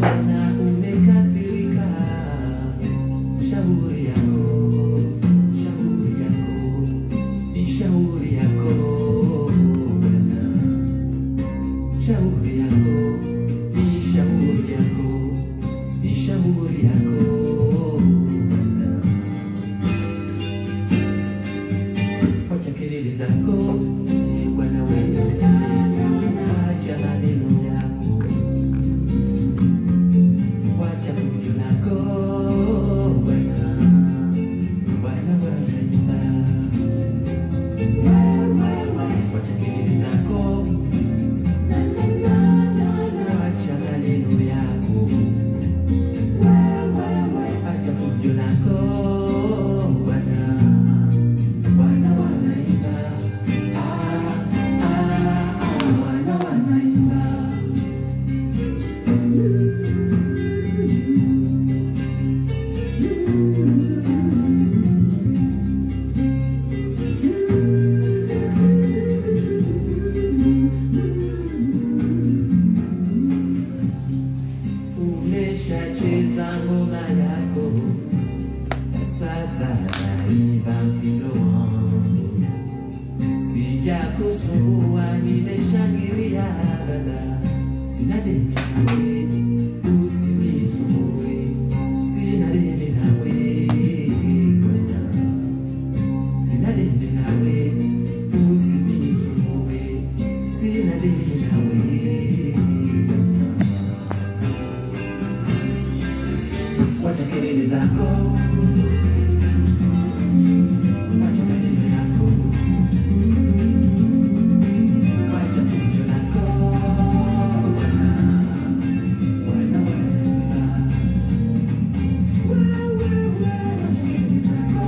Mbona umekasirika? Shauri yako, ni shauri yako bwana. Shauri yako, ni shauri yako, ni shauri yako bwana. Wacha kelele zako bwana wewe, wacha maneno yako, wacha fujo lako bwana, bwana wanaimba. Wacha kelele zako, wacha maneno yako, wacha fujo lako bwana, bwana wanaimba. Bwana wanaimba. Umeshacheza ngoma yako, sasa naiba mtindo wangu. Sijakusumbua, nimeshangilia baba. Sina deni nawe, usinisumbue. Sina deni nawe bwana, sina deni nawe, usinisumbue. Sina deni nawe bwana. Wacha kelele zako, wacha maneno yako, wacha fujo lako bwana, bwana wanaimba. Wacha kelele zako,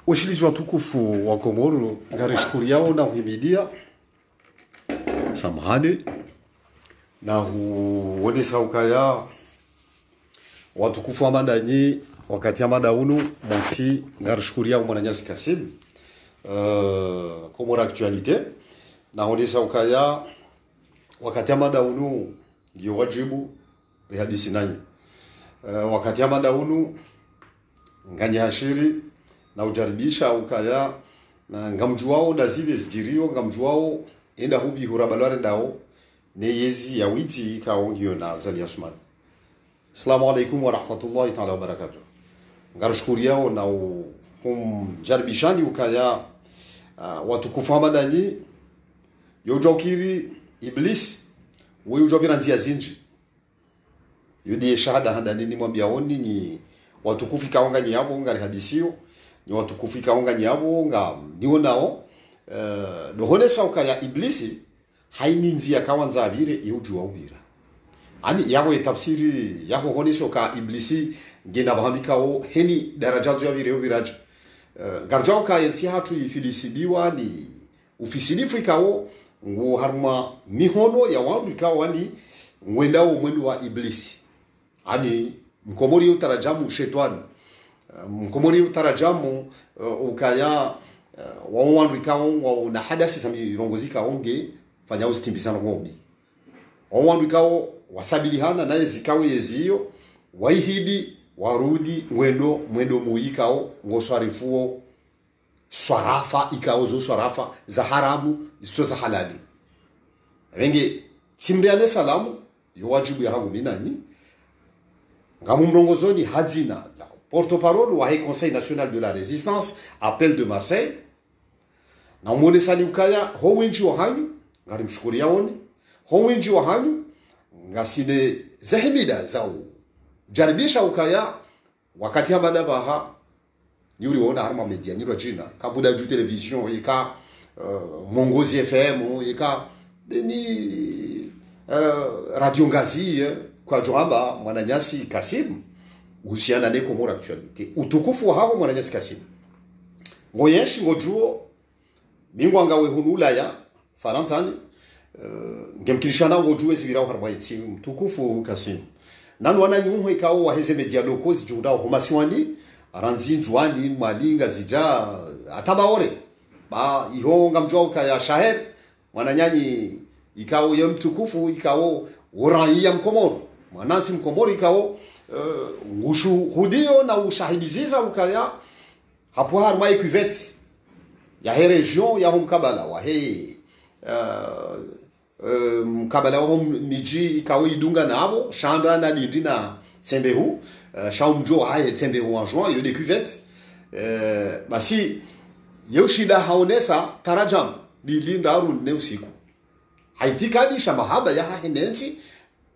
Washilizi watukufu wa Komoro, ngarishukuru yao na uhimidia samahani na huonesa ukaya watukufu wa madanyi wakati ya madaunu mwansi ngarishukuru yao mwananyasi Kasim Komoro actualite na huonesa ukaya wakati ya madaunu ndio wajibu rihadisi nanyi wakati ya madaunu nganyashiri na ujaribisha ukaya na ngamjuwao na zile zijirio ngamjuwao enda hubi hurabalware ndao ne yezi ya witi kaongiyo na zali Asman. Assalamu alaikum wa rahmatullahi ta'ala wa barakatuh. Ngarashukuru yao na jaribishani ukaya watukufu hamadani yojaukiri iblis wewe ujobira nzia zinji yudi shahada handa nini mwambia oni ni watukufu kaonga nyabo ngari hadisio ni watukufu kaonga nyabo nga niwo nao dohone sauka ya iblisi haini nzia kawanza abire yujua ubira ani yabo tafsiri yako hone soka iblisi ngena bahamikao heni darajazo ya bire ubiraje garjao ka yenti hatu ifilisidiwa ni ufisilifu ikao ngo harma mihono ya wandu ikao ani mwendao mwendo wa iblisi ani mkomori utarajamu shetani mkomori utarajamu ukaya wandu ikao na hadasi sami rongozika onge fanya ustimbisana ngombi wandu ikao wasabilihana naye zikawe yezio waihidi warudi mwendo muikao ngoswarifuo swarafa ikao zo swarafa za haramu zito za halali wenge simriane salamu yo wajibu ya hangu minani ngamu mrongozoni hazina la porte-parole wa Conseil national de la résistance appel de Marseille na mwone sali ukaya ho wenji wa hanyu ngari mshukuri yaoni ho wenji wa hanyu ngasine zahimida zao jaribisha ukaya wakati habada baha yuri wona harma media nyuro jina kabuda ju television ika mongozi fm ika ni radio ngazi kwa joamba mwananyasi Kasim uhusiana ne komora actualité utukufu wa hao mwananyasi Kasim ngoyeshi ngojuo bingwa ngawe hunula ya Faransani ngemkilishana ngojuwe zibiraho harma yitsi utukufu Kasim nanu wana nyuho ikao waheze media lokozi jundao homasiwani aranzinjwani malinga zija atabaore ba ihonga mjoka ya shaher mwananyanyi ikao ya mtukufu ikao uraia mkomoro mwanansi mkomoro ikao ngushu hudio na ushahidiziza ukaya hapo harma ekuveti ya he region ya mkabala wa he mkabala wa miji ikao idunga nabo shanda na dindina Tsembehu shaumjo haye Tsembehu en juin yo découverte basi yoshida haonesa tarajam bilinda arune usiku haitikadisha mahaba ya henensi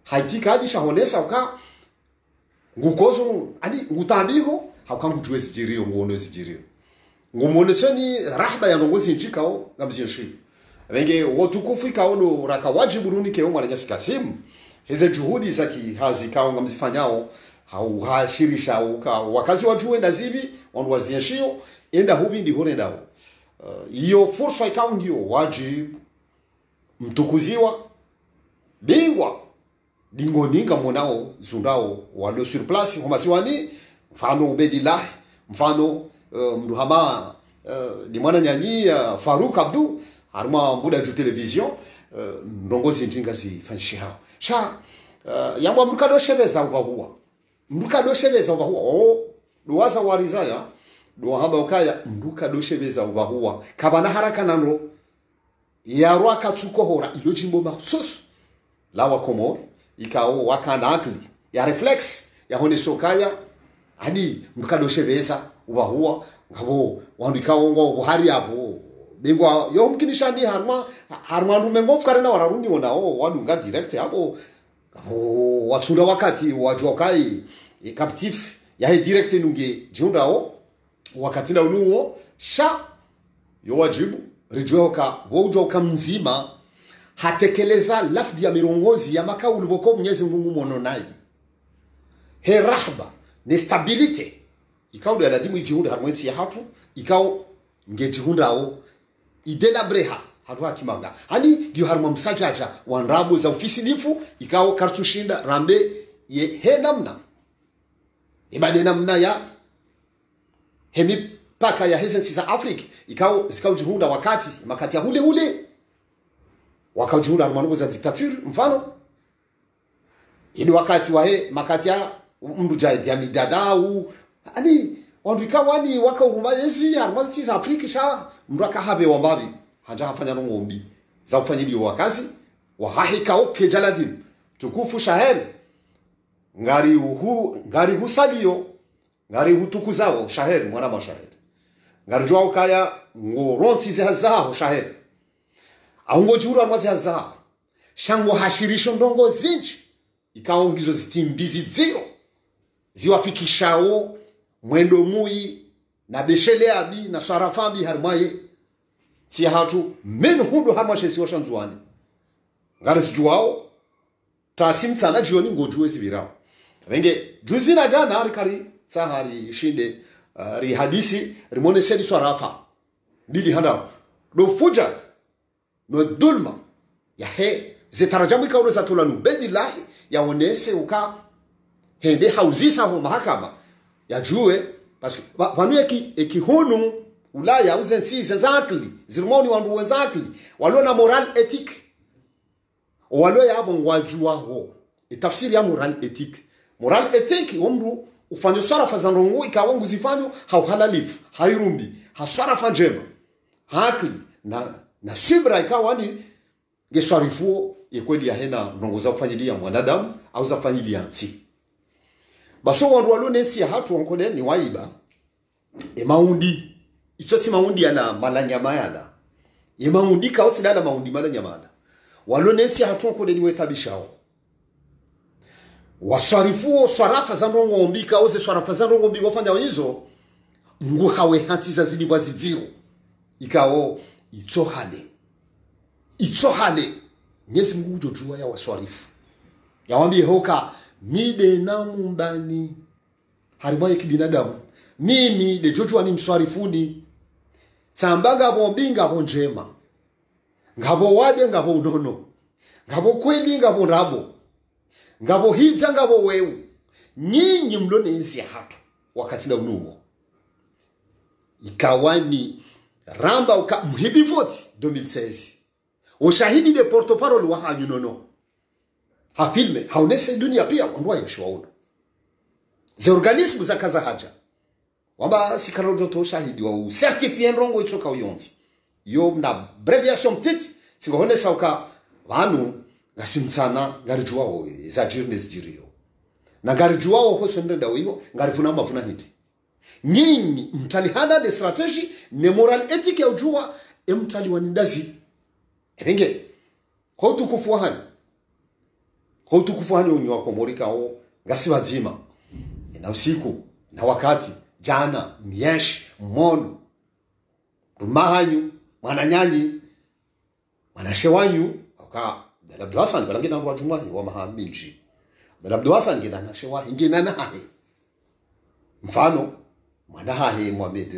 haitikadisha honesa uka ngukozo ani ngutambiho hakamujwe sijirio ngono sijirio ngomonesoni rahba ya ndongozi njikao ngamzinshi wenge wotukufu ikaono raka wajibu runi ke mwananyasi Kasim hizo juhudi za kihazikao ngamzifanyao hauhashirisha uka wakazi wajue ndazivi wandu wazienshio enda hubi ndi horendao iyo fursa ikao ndio wajibu mtukuziwa bingwa dingo ninga monao zundao walo sur place homasiwani mfano Ubedillah mfano mduhama di mwana nyanyi Farouk Abdou harma mbuda ju television ndongozi njinga zifanshi hao sha yamba mrukado shebeza ubahuwa duwaza warizaya duwahaba ukaya mrukado shebeza ubahuwa kabana haraka nano yarwa katsukohora ilo jimbo mahsusu lawa komor ikao wakana akli ya reflex ya hone sokaya hadi mrukado shebeza ubahuwa ngabo wandu ikao ngo buhari abo bingwa yo mkinishani harma rumengo tkarena wararuni onao wadunga direct abo watsunda wakati wajokai captif ya he direct nunge jundao wakati na unuo sha yo wajibu rijoka wojoka mzima hatekeleza lafdi ya mirongozi ya makao uliboko Mwenyezi Mungu mononai he rahba ne stability ikao ya ladimu ijihunda harmwensi ya hatu ikao ngejihundao idela breha harwa kimanga hani ndio harma msajaja wanrabu za ofisi nifu ikao kartushinda rambe ye he namna ibade namna ya hemi paka ya hesensi za Afrika ikao zikao jihunda wakati ya hule wakao jihunda harma za dictature mfano ili wakati wa he makati ya mndu ya midadau ani wandu ikawani waka urumayezi harma za Afrika sha mraka habe wambabi haja hafanya ngombi za ufanyili wa kazi wa hahika oke jaladin tukufu shaher ngari husalio ngari hutukuzao shaher mwana ma shaher ngari jwa ukaya ngoronti za shaher ahungo jura mazi za shango hashirisho ndongo zinchi ikaongizo zitimbizi zio ziwafikishao mwendo mui na beshele abi na sarafambi harmaye si hatu men hundo hamashe si washanzuani ngare sijuao tasim tsana jioni ngojue sibirao wenge juzina jana rikari sahari shinde ri hadisi rimone sedi sarafa bili handa do fuja no dulma ya he zetarajamu ikaulo za tulanu bedilahi ya onese uka hende hauzisa ho mahakama ya juwe parce que vanu ekihunu ulaya uzensi zenzakli zirmoni wandu wenzakli walo na moral ethique walo ya bongwajua ho tafsiri ya moral ethique omru ufanye sarafa za ndongo ikawongu zifanyo hauhalalifu hairumbi hasarafa njema hakli na sibra ikawani geswarifu yekweli ya hena ndongo za ufanyilia mwanadamu au za fanyilia nsi baso wandu walo nensi ya hatu wankole ni waiba maundi itoti maundi yana malanyama yana maundi kaosi dala maundi malanyama yana walo nensi ya hatu wankole ni wetabishao waswarifu swarafa za ndongo ombika oze swarafa za ndongo ombika wafanya hizo ngu hawe hati za zili wazidiru ikao itohale nyezi Mungu jojua ya waswarifu ya wambie hoka mide na mumbani haribaye kibinadamu mimi de jojua ni mswarifuni tsambanga bombinga bonjema ngabo wade ngabo unono ngabo kweli ngabo rabo ngabo hiza ngabo wewe nyinyi mlonezi hatu wakati na unumo ikawani ramba uka mhibi voti 2016 ushahidi de porte-parole wa hanyu nono hafilme haunese dunia pia wandua yeshua uno ze organismu za kaza haja wamba sikarojo to shahidi wa certifié nrongo itsoka uyonzi yo na abreviation petite singohone sauka vanu ngasimtsana ngarijua wo za jirnes jirio na ngarijua wo ho sondenda wiwo ngarivuna mavuna hiti nyinyi mtali hada de strategy ne moral ethique ya ujua mtali wanindazi evenge kwa utukufu hani unyo komorika o ngasi wazima na usiku na wakati jana miesh mono rumahanyu mwananyanyi mwanashewanyu aka dalabdu hasan balangina ndo wajumwahi wa mahaminji dalabdu hasan ngina na shewahi ngina nahe mfano mwanahe Mohamed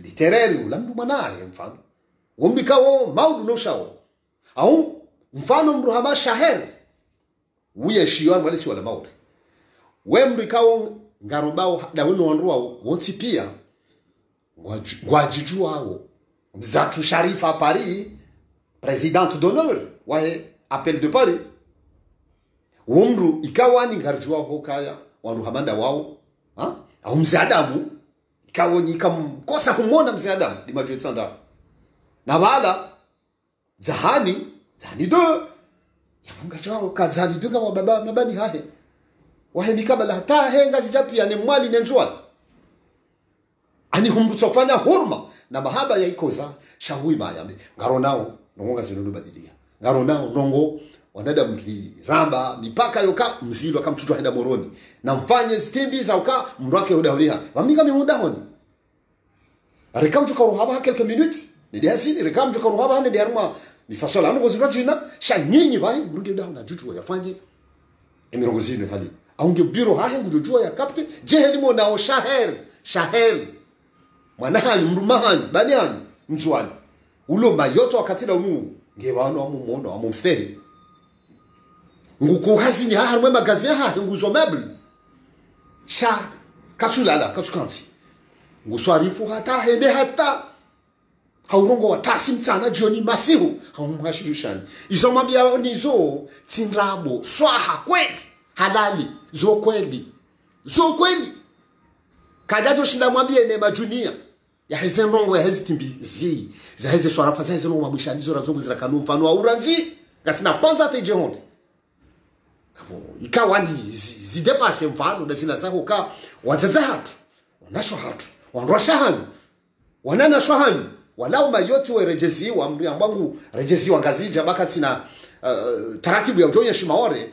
literaire ulamdu mwanahe mfano wombikawo maudu no shao au mfano mruhama shaher uye shiwan wale si wala maudi wemrikawo ngarobao dawino wanrua wonsi pia ngwajijua hao mzatu Sharifa Paris présidente d'honneur wae appel de Paris umru ikawani ngarjua hokaya wanru hamanda wao au mzee Adamu ikawo nikamkosa kumona mzee Adamu limajwe tsanda na bala zahani do yafunga chao kazani do kama baba mabani hahe wahe mikabala hata henga zijapia ne mwali nenzwa ani humbutofanya hurma na mahaba ya ikoza shahui mayambe ngaronao nonga zinundu badilia ngaronao nongo wanada mramba mipaka yoka mzilo kama mtoto aenda moroni na mfanye stimbi za uka mrwake udaulia wamika mimuda honi rekam tukaro haba quelques minutes ni diasini rekam tukaro haba ne diarma mifasola anu gozira jina sha nyinyi bai mruge daho na juju yafanye emirongo zinu hali aunge biro hahe ngujua ya kapte jehelimo nao shaher mwanahanyu mrumahanyu banihanyu mzuani ulomba yoto wakati na unu ngewano amumono amumstehi nguku hazini haha mwe magazi haha nguzo meuble sha katulala katukanti nguswarifu hata hende hata haurongo watasi mtsana jioni masihu haumhashirishani izo mambia nizo tindrabo swaha kweli halali zo kweli kajajo shinda mwambie ne majunia ya hezenrongo ya hezitimbi zi za heze swarafa za hezenrongo mabishani zo razobu zira kanu mfano wa uranzi gasina panza te jehonde kabo ikawandi zidepase mfano na zina zako ka wazaza hatu wanasho hatu wanrasha hanu wanana shwahanu walau mayoti werejeziwa mri ambangu rejeziwa ngazija baka sina taratibu ya ujonya shimaore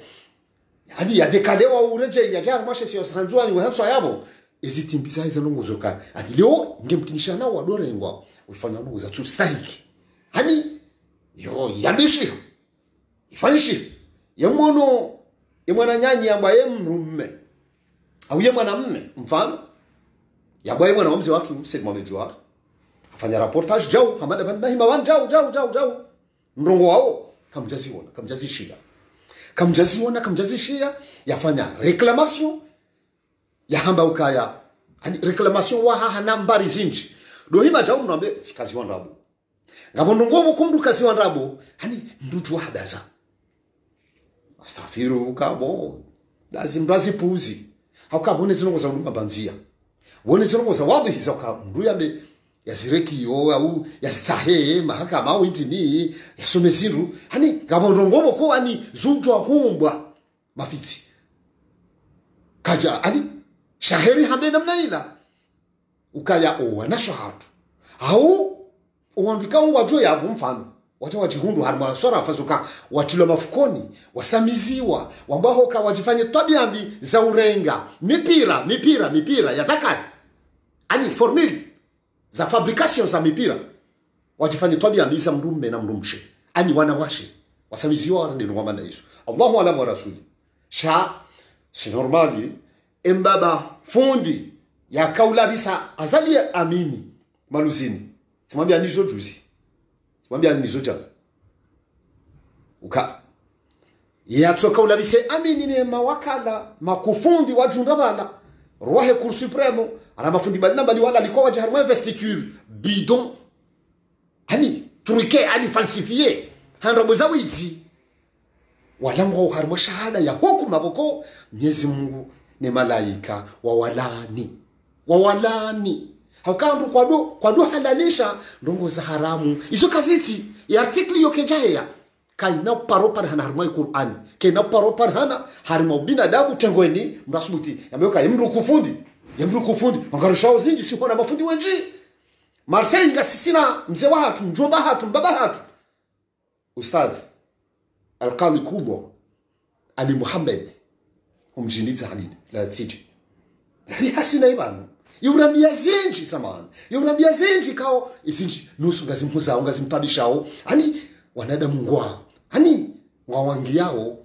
hadi ya dekalewa ureje ya jar mashe sio sanzwani wa hatso yabo ezitimbiza hizo nungu zoka ati leo ngemtinisha nao wadore ngwa ufanya nungu za tu stahiki hani yo yabishi ifanyishi yemono yemwana nyanyi ambaye mrume au yemwana mme mfano yambaye mwana mzee watu Said Mohamed Jawar afanya reportage jao hamada bana hima wan jao mrongo wao kamjazishia yafanya reclamation ya hamba ukaya ani reclamation wa ha nambari zinji do hima jao mnombe kazi wa ndabo ngabondo ngobo kumdu kazi wa ndabo hani ndutu hadaza astaghfiru kabo lazim razi puzi hakabone zinongo za mabanzia wone zinongo za wadu hizo ka nduyambe yazireki yo au yazitahe mahakama au intini yasomeziru hani gabondo ngobo ko ani zujwa humbwa mafiti kaja ani shaheri hambe namna ila ukaya wana shahadu au uandika ngwajo ya mfano wata wajihundu harma sora fazuka watilo mafukoni wasamiziwa wambaho ka wajifanye tabiambi za urenga mipira ya takari ani formule za fabrication za mipira wajifanye tabiambi za mrume na mrumshe ani wanawashe wasamiziwa ni ngoma na Yesu Allahu alam wa rasuli sha si normali embaba fundi ya kaula bisa azali amini maluzini simwambia nizo juzi mwambia nizo jana uka yatsoka ulabise amini ni mawakala makufundi wa jundabala rohe cour supremo ana mafundi balina bali wala alikuwa wajaharwa investiture bidon ani truqué ani falsifié hanrobo za wizi wala ngo harma shahada ya hukumu maboko Mwenyezi Mungu ni malaika wawalani hakandu kwa do halalisha ndongo za haramu izo kaziti ya artikli yoke jahea kaina paropar hana harmai Qur'ani kaina paropar hana harma binadamu tengweni mrasubuti yameoka yemru kufundi wangarushao zinji si hona mafundi wenji Marseille ngasisina mzee wa hatu mjomba hatu mbaba hatu ustad alqali kubwa Ali Muhammad umjinita hanini la tiji hasina ibanu yurambia zinji samani yurambia zinji kao izinji nusu ngazimpuza ngazimtabishao ani wanadamu ngwa ani ngwawangi yao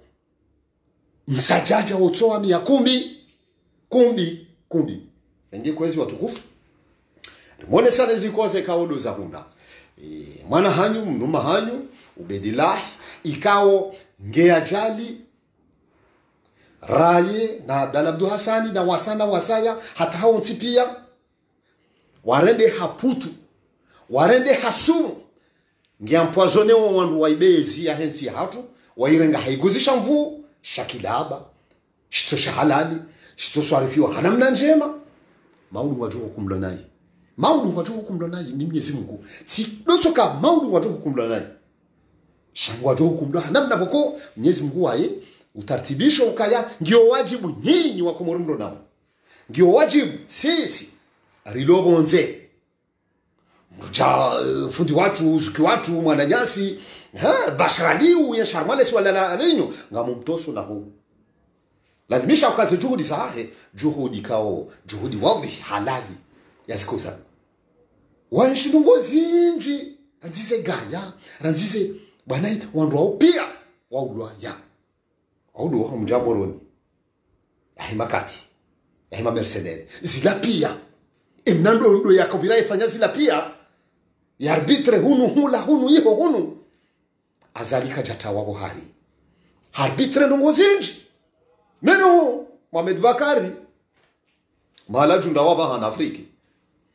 msajaja wotoa 100 kumbi ngie kwezi watukufu mwone sana zikoze kaodo za hunda mwana hanyu mnuma hanyu ubedillah ikao ngea jali Raye na Abdalla Abdul Hassani na wasaya hata hao nsipia warende haputu warende hasumu ngiampoisonné wandu waibezi ya hensi hatu wairenga haiguzisha mvu shakilaba shito shahalali shito swarifiwa hanamna njema maudu wajua kumla naye ni Mwenyezi Mungu si dotoka maudu wajua kumla naye shangwa wajua kumla hanamna boko Mwenyezi Mungu wae utartibisho ukaya ndio wajibu nyinyi wa kumurumdo nao ndio wajibu sisi rilobonze mruja fundi watu uzuki watu mwananyasi basharaliu ya sharmale swala la renyo ngamumtoso na huu lazimisha ukaze juhudi sahe juhudi wazi halali yasikosa wanshindungo zinji ranzize gaya ranzize bwana wandu wao pia waulwa ya audo hamjaboroni ahimakati ahima Mercedes zila pia emnando ndo yakobira ifanya zila pia ya arbitre hunu iho hunu azalika jatawa bohari arbitre ndongo zinji meno Mohamed Bakari mala junda waba han Afrika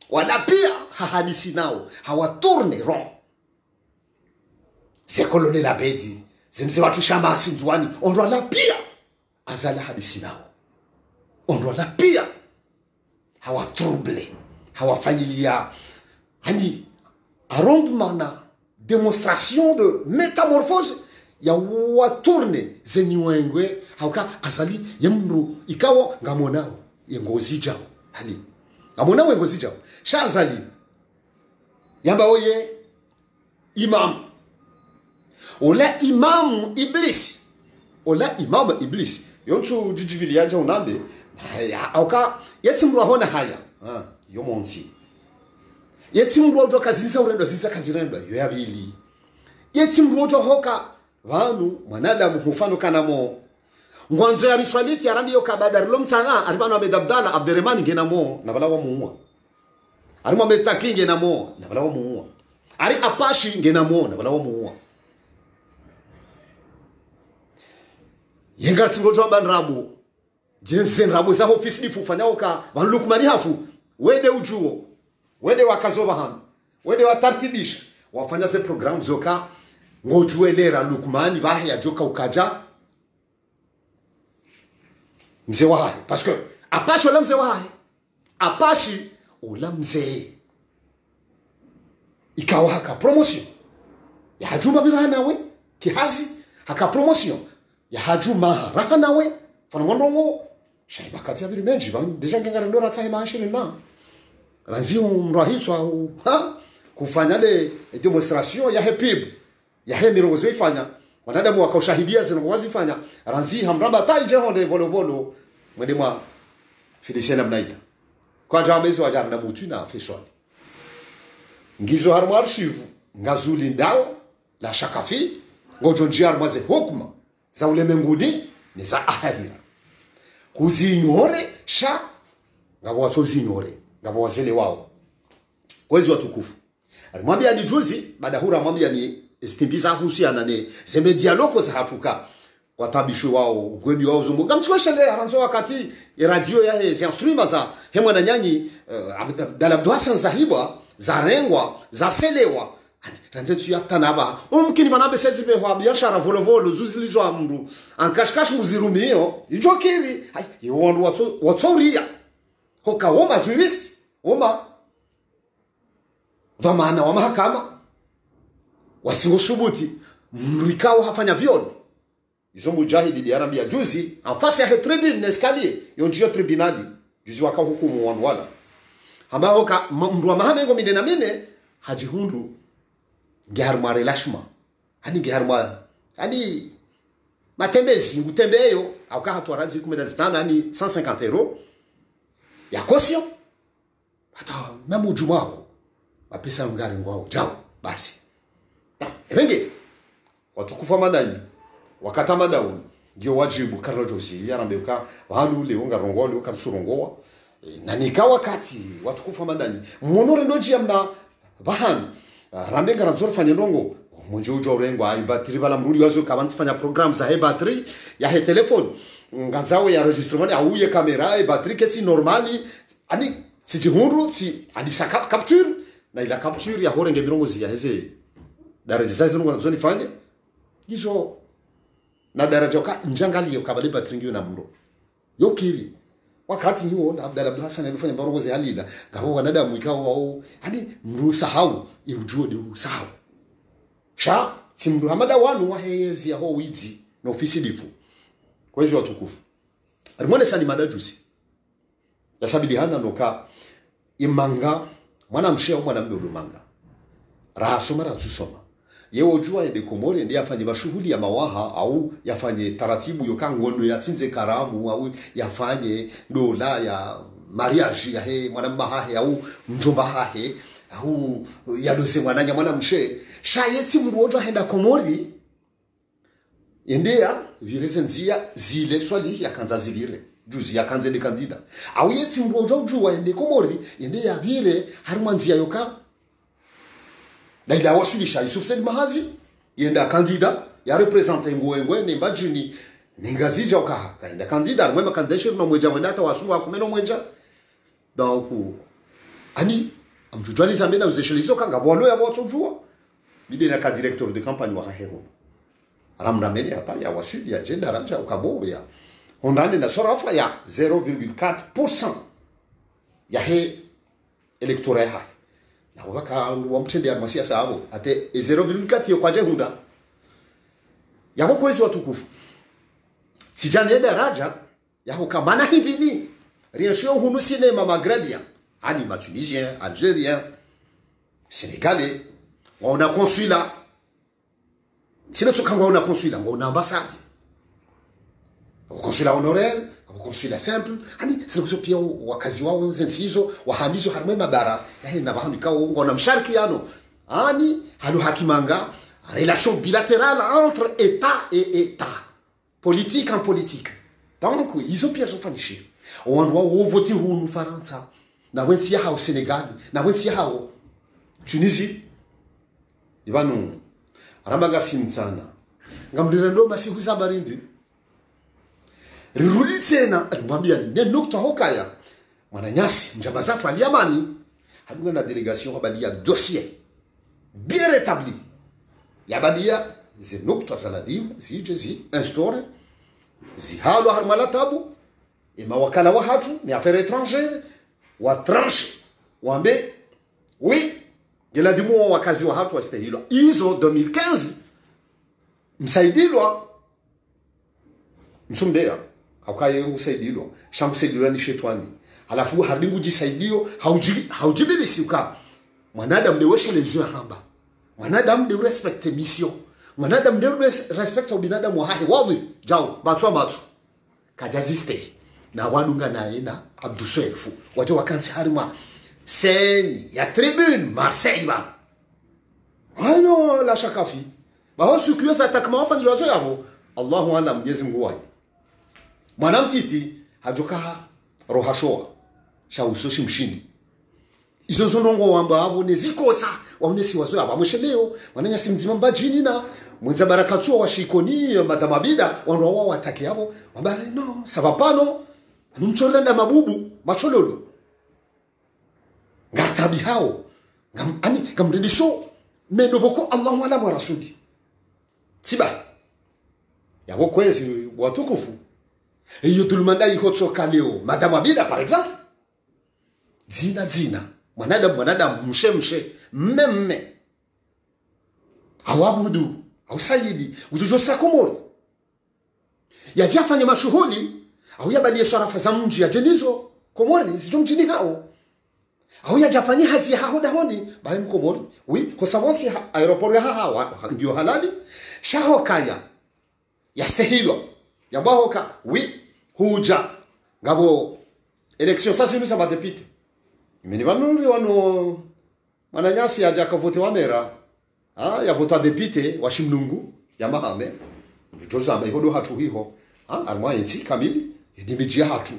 wala pia hahadisi nao hawaturne ron sekolone la bedi zemze watu shama sinzwani ondwa la pia azala hadisi nao ondwa la pia hawa trouble hawa familia hani arrondement na démonstration de métamorphose ya waturne zenyiwengwe hauka azali yemru ikawo ngamonao yengozi jao hani ngamonao yengozi jao shazali yamba oye imam ola imam iblis ola imam iblis yontu jijibili yaja unambe auka yeti mru ahona haya yo monsi yeti mru ojo kazinsa urendo zinsa kazirendo yo yabili yeti mru ojo hoka vanu mwanadamu hufano kanamo ngwanzo ya riswaliti arambi yo kabadar lomtana aribano amedabdala abderrahman ngenamo na bala wa muua arimo ametaki ngenamo na bala wa muua ari apashi ngenamo na bala wa muua yenga tsingojo bandrabu jensen rabu za office difu fanyauka banlukmani hafu wede ujuo wede wakazoba han wede watartibisha wafanya se program zoka ngojuelera lukmani bahe ya joka ukaja mzee wa hai parce que apashi ola mzee wa hai apashi ola mzee ikawa haka promotion ya hajuma birana we kihazi haka promotion ya hajuma rahana we fana ngondongo shaiba kati ya biri menji ban deja ngangara ndora tsahe mashini na ranzi mrahitswa ha kufanya le demonstration ya hepib ya he mirongozo ifanya wanadamu wakaushahidia zino wazifanya ranzi hamramba taije honde volovolo mwende mwa Felicien Namnaida kwa jamezo ajana na mutu na feswani ngizo harmo archive ngazuli ndao la shakafi ngojonji armaze hukuma za ulemenguni ni za ahadira kuzinyore sha ngabo watozinyore ngabo wazele wao kwezi watukufu alimwambia ni juzi baada hura mwambia ni stimbiza husiana ne zeme dialoko za hatuka watabishu wao ngwebi wao zumbuka mtikoshele aranzo wakati radio ya hezi instruments za hemwa na nyanyi dalabdwasan zahibwa za rengwa za selewa ranzetu ya tanaba umkini manabe sezibe wa biashara volovolo zuzilizo amru ankashkash muzirumio ijokiri ai yondu watoria hoka woma jurist woma dhamana wa mahakama wasingosubuti mruikao hafanya vyolo izo mujahidi diarambia juzi afasi ya tribune nescalier yonjio tribunali juzi waka hukumu wanwala hamba hoka mru wa mahamengo mine na mine hajihundu ngeharma relashma hani ngeharma hani matembezi utembeyo auka hatu arazi 15 hani 150 euro ya caution hata namu jumao apesa ngari ngwao jao basi evenge watukufa madani wakata madauni ndio wajibu karajosi yarambeka wahalu leo ngarongole ukarsurongoa na nika wakati watukufa madani monore ndoji amna bahan rambe ngaranzora fanya ndongo munje ujo rengo ai battery bala mruli wazo kabanti fanya program za he battery ya he telefone nganzawe ya enregistrement au ye kamera e battery keti normali ani sijihundu si ani sa capture na ila capture ya horenge birongozi ya heze daraja zazo ngo nzoni fanya hizo na daraja ka njangali yo kabale battery ngiyo na mro yokiri wakati huo na Abdalla Hassan alifanya barongozi halida ngabo wanadamu ikawa wao hadi mrusahau iujue ni usahau sha simru hamada wanu wahezi ya ho wizi na ofisi difu kwa hizo watukufu alimwone sani madajusi ya sabidi hana noka imanga mwana mshia mwana mbe manga raha soma raha tusoma yewo jua ende komore ndiye afanye mashughuli ya mawaha au yafanye taratibu yokangondo yatinze karamu au yafanye dola ya mariage ya he mwana mahahe au mjomba hahe au yadose mwananya mwana mshe shayeti mruojo henda komori endea virezenzia zile swali yakanza zilire juzi yakanze de kandida au yeti mruojo jua ende komori endea vile harumanzia yoka na ila wasulisha Yusuf Said Mahazi yenda kandida ya represente ngwengwe ni mbajini ningazija ukaha kaenda kandida mwema kandeshe no mweja wenda tawasunga kumeno mweja donc ani amjujwani zambena uzeshelizo kanga bwalo ya botsojua bide na ka directeur de campagne wa hero ramna mene hapa ya wasudi ya jenda ranja ukabo ya ondane na sorafa ya 0.4% ya he electoral ha na waka wamtende ya masiasa hapo ate 0.4 yo kwaje hunda yabo kwezi watukufu sijane daraja yako kamana hindini riensho hunu sinema maghrébien ani ma tunisien algérien Sénégalais on a consulat sino tukanga on a consulat on a ambassade consulat honoraire consulat simple ani sio pia wakazi wao zenzizo wahamizo harme mabara na bahamika ngona msharikiano ani halu hakimanga relation bilatérale entre état et état politique en politique donc ils ont pièce ofanishi on doit voter au Faransa na wensi ya au Sénégal na wensi ya au Tunisie ibanu rambaga simtsana ngamdira ndo masiku zabarindi rirudi tena alimwambia ni nukta hokaya mwananyasi mjamba zatu aliamani hadunga na délégation abadia dossier bien rétabli yabadia zi nukta saladim si jezi instaure zi halo harmala tabu ima wakala wa hatu ni affaires étrangères wa tranche wambe oui gela dimu wakazi wa hatu wastahilwa hizo 2015 msaidilwa msumbea haukaye usaidilwa shamsaidilwa ni shetani halafu hardingu jisaidio haujibili siuka mwanadamu de weshe les yeux hamba mwanadamu de respecte mission mwanadamu de respecte binadamu wa hahi wazi jao batwa kajaziste na wadunga naenda abdusefu waje wakansi harima seni ya tribune Marseille ba hayo la shakafi bao sukiyoza takma wafanya wazo yabo Allahu alam Mwenyezi Mungu wai mwanamtiti hajoka rohashoa shausoshi mshindi izo zonongo wamba abo nezikosa waunesi wazo yabo amsheleo wananya simzima mbajini na mwenza barakatsuo wa shikoni madamabida wano wao watake yabo wamba no savapano numtsolenda mabubu machololo ngartabi hao ngamrendiso medoboko Allah wala wa rasuli siba yabo kwezi watukufu iyo tulumanda ihotsoka leo madame abida par exemple zina mwanadamu mshe mmemme awabudu au sayidi ujojo sakomori yajafanya mashuhuli au yabadie swarafa za mji ya jenizo komori zijo mjini hao au yajafanya hazi hao dahoni bae mkomori oui kwa sababu aeroport ya hawa ndio halali shaho kaya yastahilwa yambahoka oui huja ngabo election sasa nusa badepite imeni banuri wano mananyasi aja kavote wa mera ya vota depite wa shimnungu ya mahame joza mba ihodo hatu hiho armwa yenti kamili idimijia hatu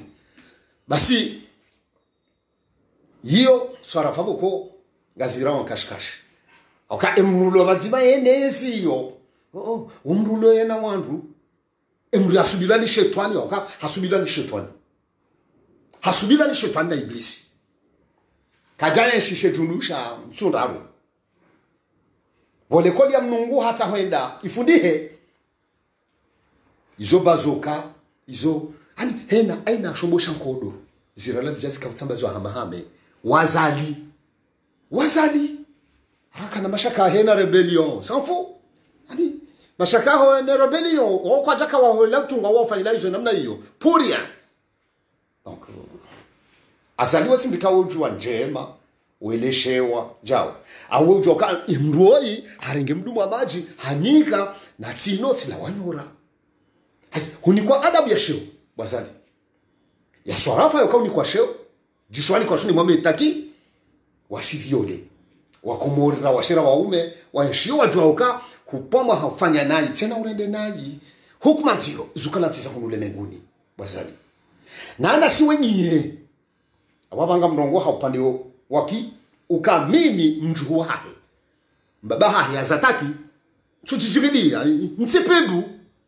basi hiyo swara faboko ngazira wankashkash oka emrulo bazima yenezi yo umrulo yena wandu emru asubila ni shetani oka hasubila ni shetani na iblisi kajaya shishe junusha mtsundaro vole koli ya mnungu hata hoenda ifundihe izo bazoka izo hani hena aina shomosha nkodo zirala zijazi kafutamba zo hamahame wazali haraka na mashaka hena rebellion sanfo hani mashaka ho ne rebellion o kwa jaka wa hola tunga wa fa ilaizo namna hiyo puria donc azaliwa simbika ujua njema ueleshewa jao au ujoka imroi harenge mdumu wa maji hanika na tsinoti la wanyora huni kwa adabu ya sheo bazali ya swarafa yoka uni kwa sheo jishwani kwa shuni mwame taki washiviole wakomorira washira waume waishio wajua uka kupoma hafanya nayi tena urende nayi hukuma nziro zukana tiza hunule menguni bazali na ana siwe nyie ababanga mrongo haupande waki ukamini mjuhu hahe mbaba hahe azataki tuchijibilia ntsipebu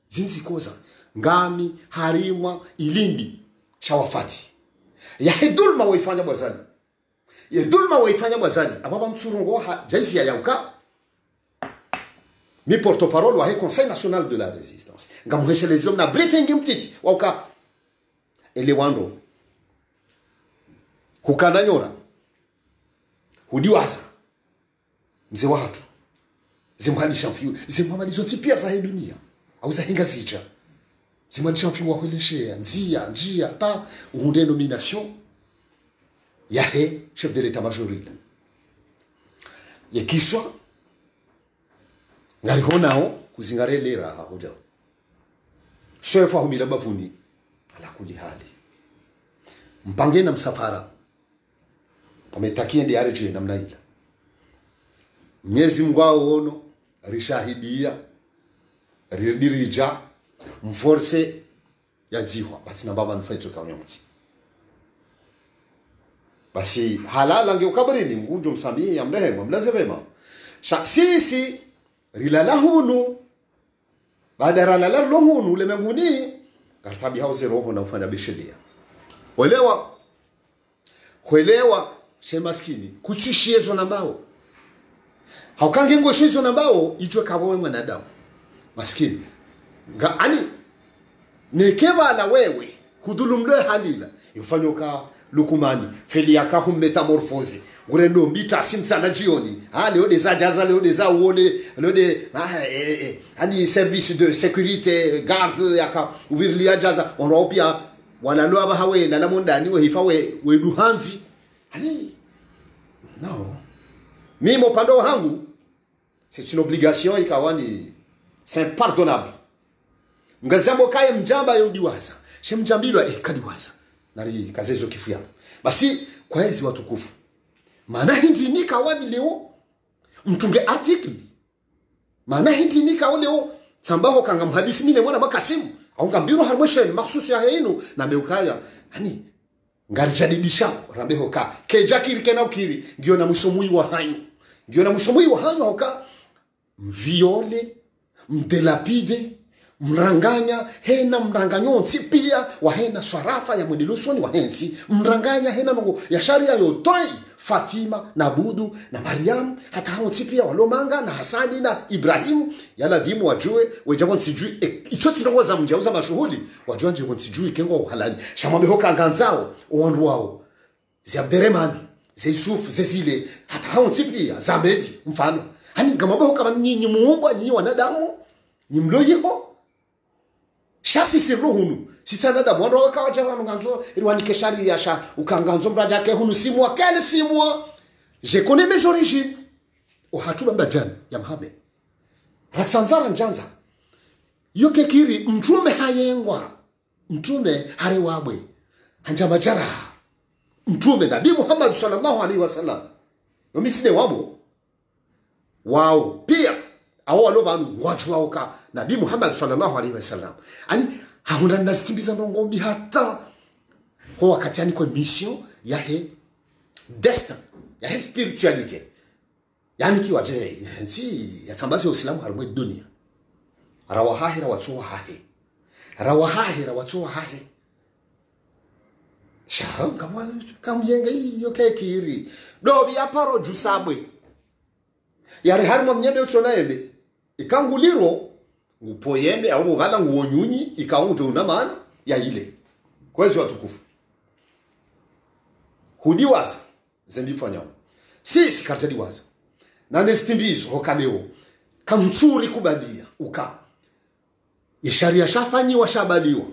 zinzikoza ngami harimwa ilindi shawafati ya hedulma waifanya bazali ya dulma waifanya bazali ababa mtsurungo jaisi ya yauka mi porte-parole wa Conseil national de la résistance ngamuheshe les hommes na briefing mtiti wauka elewando hukana nyora hudiwaza mzee watu zimhalisha mfiu zimhamalizo tipia za hii dunia au za hinga zicha zimhalisha mfiu wa kueleshea njia ta uhunde nomination ya he chef de l'état-major yekiswa ngari honao kuzingarelera hoja shefa humila bavuni ala kuli hali mpange na msafara pametakie ndi areje namna ile Mwenyezi Mungu aono rishahidia ridirija mforce ya ziwa basi na baba nfaito kwa nyamti basi halala ngeukabarini ngujo msamie ya mrehemu mlaze vema sisi rilala hunu baada ralala hunu lemenguni kartabi hauze roho na ufanya bishilia kuelewa she maskini kuchishiezo na mbao haukange ngoshizo na mbao ichwe kabowe mwanadamu maskini ani nekeba na wewe kudulumle halila yufanyoka lukumani feli yakahu metamorphose ngurendo mbita simsana jioni leo des ajaza leo des uone leo de ani service de sécurité garde yaka wirli ajaza onopia wanalo aba hawe na namondani we hifawe we duhanzi ani no mimi upande wangu c'est une obligation ikawani c'est impardonnable ngazambo kaye mjamba yodiwaza shemjambilwa kadiwaza nari kazezo kifu yapo basi kwa hizi watukufu maana hindi nika wani leo mtunge article maana hindi nika leo sambaho kanga mhadisi mine mwana makasimu au ngambiro harmoshen mahsusu ya hinu na meukaya hani ngarijadidisha rambeho ka kejakiri kena ukiri ndio na musomui wa hanyu hoka mviole mdelapide mranganya hena mranganyonsi pia wa hena swarafa ya mwendelosoni wa hensi mranganya hena mungu ya sharia yotoi Fatima na Budu na Mariam hata hao pia walomanga na Hasani na Ibrahim yala dimu wajue wejabon sijui itoti ndo za mjauza mashuhuli wajua nje sijui kengo halali shamambe hoka nganzao ondu wao zi Abderrahman zi Yusuf zile hata hao pia Zamedi mfano hani ngamabo hoka nyinyi muomba nyinyi wanadamu nyimloyeko shasi siruhunu sitana da mwana wakawaja nganzo irwani keshari yasha ukanganzo mraja ke hunu simwa kale simwa je connais mes origines o hatuba mbajan ya Mohamed ratsanzara njanza yoke kiri mtume hayengwa mtume harewabwe hanja majara mtume nabii Muhammad sallallahu alaihi wasallam yomisine wabo wao pia awo walobanu watu wao ka nabii Muhammad sallallahu alaihi wasallam ani haunda nazikimbiza ndongombi hata kwa wakati yani kwa mission ya he destin ya he spirituality yani kiwa je si yatambaza uislamu harumwe dunia rawahahira watu wahe shanga mwa kamyenga hiyo kekiri dobi ya paro jusabwe yari harimo mnyende utona yembe ikanguliro ngupoyembe au ngala nguonyunyi ikaunjo una maana ya ile kwezi watukufu hudiwaza zendifanya sisi kartadi waza na nestimbizo hokaleo kamtsuri kubadia uka yesharia shafanyi washabaliwa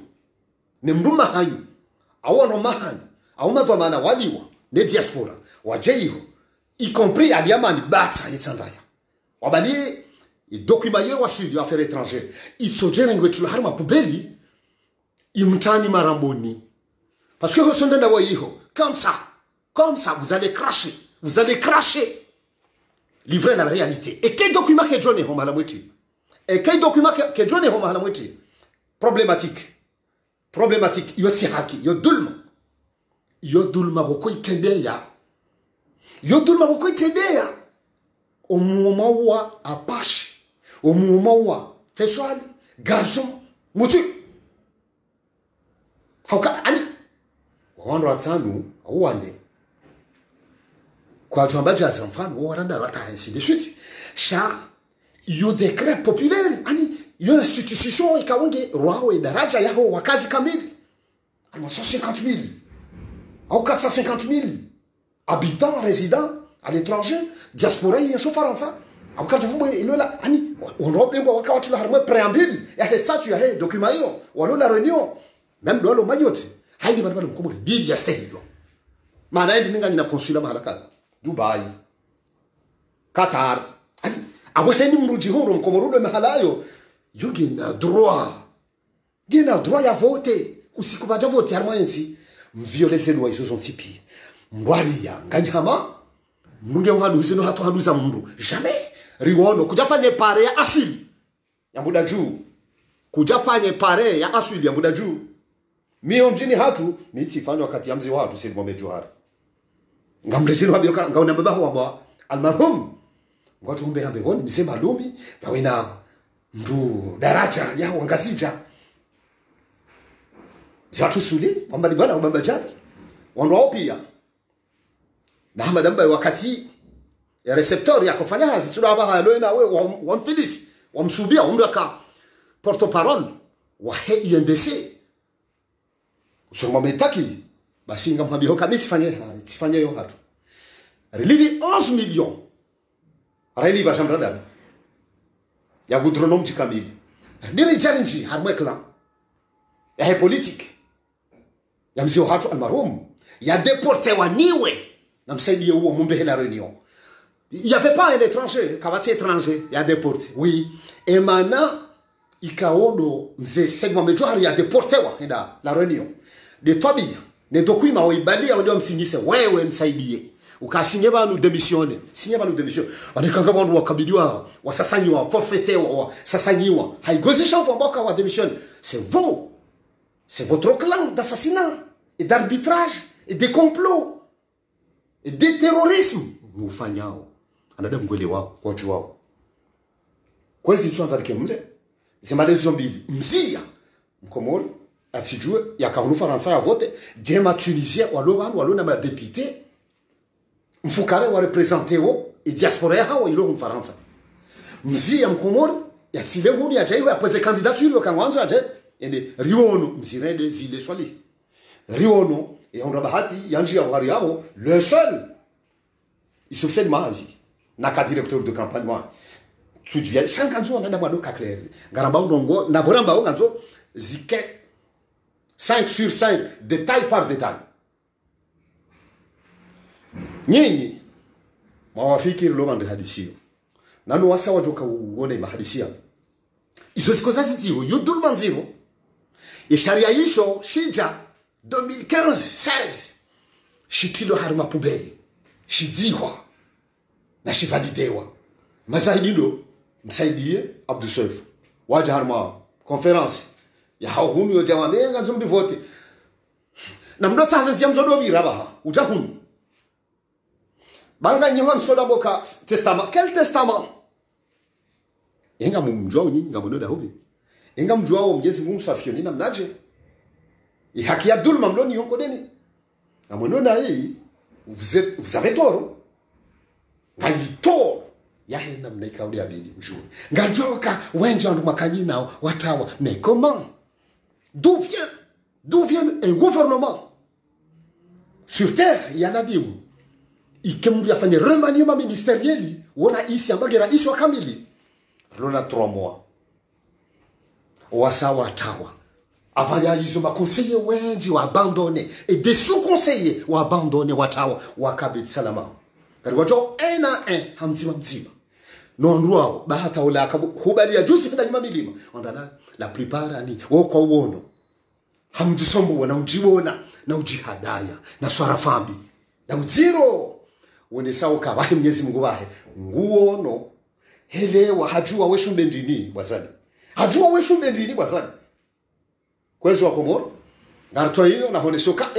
ne mruma hanyu au no mahanyu au madhamana waliwa ne diaspora wajeyo y compris à Diamant Batsa Yetsandaya wabali document yo wasudi affaires étrangères itsojera ngwetu harima pubeli imtani maramboni parce que hosonda na wayiho comme ça vous allez cracher livrer la réalité et quel document que John Homa la mwiti et quel document que John Homa la mwiti problématique yoti haki yo dulma boko itendea yodulma boko itendea omuomawa apache omuomawa feswali gazo mutu hauka ani wando atanu awande kwa tuambaja za mfano waranda rata ainsi de suite sha yo décret populaire ani yo institution ikaunge roi daraja yao wakazi kamili ama 150,000 au 450,000 habitants résidents à l'étranger diaspora ya shofaransa au kati vumbo ilola ani onrobengo wakati la harmo préambule ya he statut ya he document yo walo la réunion même do lo mayote haidi bana mkomo bidi ya state yo maana ndi ninga nina consulat mahala kaza Dubai Qatar ani abweheni mruji huru mkomorulo mahalayo yoge na droit ya vote usikubata vote harmanzi mviolese lwa izo zonsipi mbwaria nganyama mnunge wadu zino hatu haduza mndu jamais riwono kujafanye pare ya asili ya muda juu kujafanye pare ya asili ya muda juu mio mjini hatu miti fanywa kati ya mzi watu sili mwame juhari ngamrejini wabioka ngauna babahu wabwa almarhum ngwatu umbe hambe woni misema lumi vawena mndu daraja ya wangazija zatu suli wambali bana ubamba jadi wandu wao pia na hamadamba wakati ya receptor ya kufanya hazi tulaba halo na we wamfilisi wamsubia umbe ka porte parole wa UNDC usoma metaki basi ngamwambia hoka mimi sifanye hiyo hatu relivi 11 millions relivi bajamrada ya goudronnom kamili diri challenge harmekla ya politique ya mzee hatu almarhum ya déporté waniwe na msaidie huo mumbe la réunion il y avait pas un étranger kabati étranger ya déporté oui et maintenant ikaodo mzee segma mejohari ya déporté wa enda la réunion de tobia ne dokuima oibalia ndio msingise wewe msaidie ukasinye banu démissionner sinye banu démission wanekanga bandu wakabiliwa wasasanyiwa forfaitewa wasasanyiwa haigozisha mboka wa démission c'est votre clan d'assassinat et d'arbitrage et de complot et de terrorisme mufanyao anadamu ngwele wao kwa wao kwezi tuanza likemle zemalezo mbili mzia mkomori atijue yakahunu faransa ya vote jema tunisia walona ma député mfukare wa representeo e diaspora ya hawa ilo faransa mzia mkomori yatile huni ajaiwe apose candidature kangwanzo aje ende riono mzirende zile swali riono et on rabahati yanji ya wari yabo le seul il succède mazi naka directeur de campagne moi tujia shankanzo nanda mwado ka clair garamba ndongo na boramba nganzo zike 5 sur 5 détail par détail nyinyi mwawafikiri lo bande hadisia nanu wasa wajoka uone mahadisia izo zikoza zitiro yudul manziro e sharia yisho shija 2015-16 shitilo harima pubeli shidziwa na shivalidewa mazahidilo msaidie Abdou Seif waja harima conference ya hahunu yo jamamenga nzumbi vote na mdota hazentia mjodo biraba ujahunu banga nyiho msoda boka testament quel testament inga mumjwa nyinyi ngabono da hobi inga mjwa wa Mwenyezi Mungu safioni na mnaje haki ya dhulma mloni yonko deni ngabono na hii vous avez tort ngaji tort ya hena mnaika uli abidi mjua ngajoka wenje andu makanyi nao watawa mais comment d'où vient un gouvernement sur terre yanadimu ikemdu yafanye remaniement ministériel wona isi ambage rais wa kamili lona 3 mois wasawa tawa avaya hizo makonseiller wengi wa abandonner et des sous-conseillers wa abandonner watawa wakabit salama kari wajo un hamzima mzima nondruao bahata ola akubali ya jusi fina nyuma milima ondana la plupart ani woko uono hamjusombo wana ujiona na ujihadaya na swara fambi na uziro wone sawo kabahe Mwenyezi Mungu bahe nguono helewa hajua weshumbe ndini bwazani hajua weshumbe ndini bwazani kwezo wakomoro ngarto hiyo na hone soka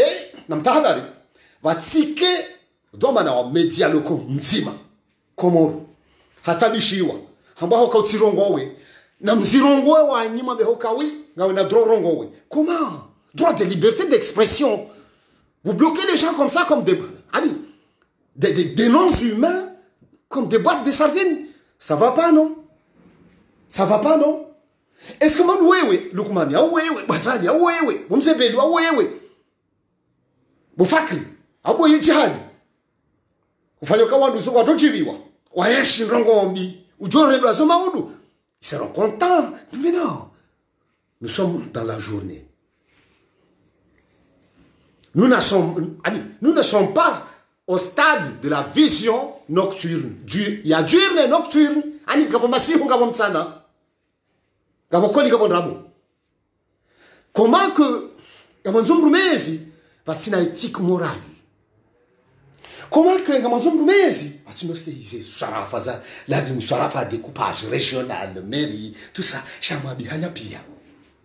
na mtahadhari watike doma na wa media loko mzima komoro hatabishiwa ambao kautirongowe na mzirongowe wa nyima behokawi ngawe na drorongowe comment droit de liberté d'expression vous bloquez les gens comme ça comme des non-humains comme des boîtes de sardines. Ça va pas, non? Ça va pas, non? Est-ce que man wewe, Lukman, ya wewe, Basali, ya wewe, Mumsebelu, ya wewe, Bufakri, abo yijihadi, ufanya kawandu suwa tochiviwa, waeshi rongombi, ujore do azoma udu, ils seront contents. Mais non, nous sommes dans la journée. Nous ne sommes pas au stade de la vision nocturne. Ya diurne nocturne. Ani kabo masihu kabo mtsana. Kabo koli kabo ndrabo. Comment que kabo nzumru mezi basina éthique morale. Comment que kabo nzumru mezi basina steize sarafa za la sarafa découpage régional mairie tout ça shamwa bihanya pia.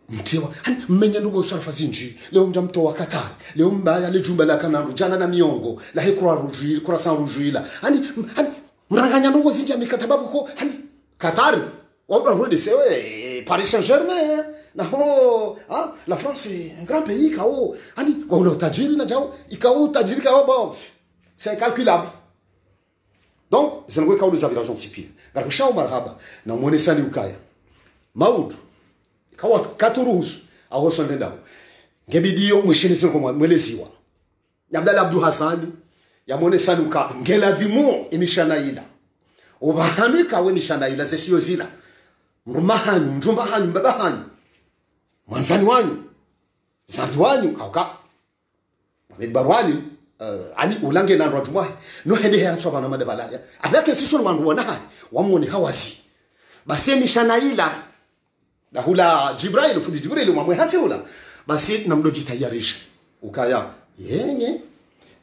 Mtiwa mmenya ndugo sarafa zinji leo mjamto wa Qatar leo mbaya le jumba la kanandu jana na miongo la hekura rujui kura san rujuila hani mranganya ndugo zinji amekatababu ko hani Qatar wa roi de c'est Paris Saint-Germain na ho la France est un grand pays kao hani wa ule tajiri na jao ikao tajiri kao bon c'est incalculable. Donc c'est ngwe kao des avions sipi garkusha marhaba na muonesani ukaya maudu kawa katuruhusu aho sonde ndao ngebidio mweshelezi kwa mweleziwa Abdalla Abdou Hassan ya mone sanuka ngela dimu imishana ila ubahamika we mishana ila zesio zila mrumahanyu njumbahanyu mbabahanyu mwanzani wanyu zandi wanyu kauka barwani ani ulange na rojumwa no hede ya nswa bana madebalaya adake sisoni wandu wanaha wamone hawazi basi mishana ila na hula Jibril fundi Jibril mwamwe hula basi namdo jitayarisha ukaya yenye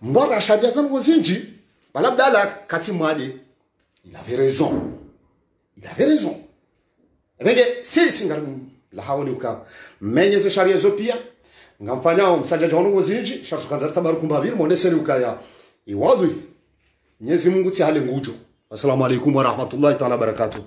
mbora shabia zangu zinji balabdala kati mwade il avait raison ebenge sisi ngaru la hawali uka menyeze sharia zo pia ngamfanya msanja jono zinji shasukanza tabaruku mbabiri moneseni ukaya iwadhi Mwenyezi Mungu ti hale ngujo. Assalamu alaykum wa rahmatullahi ta'ala barakatuh.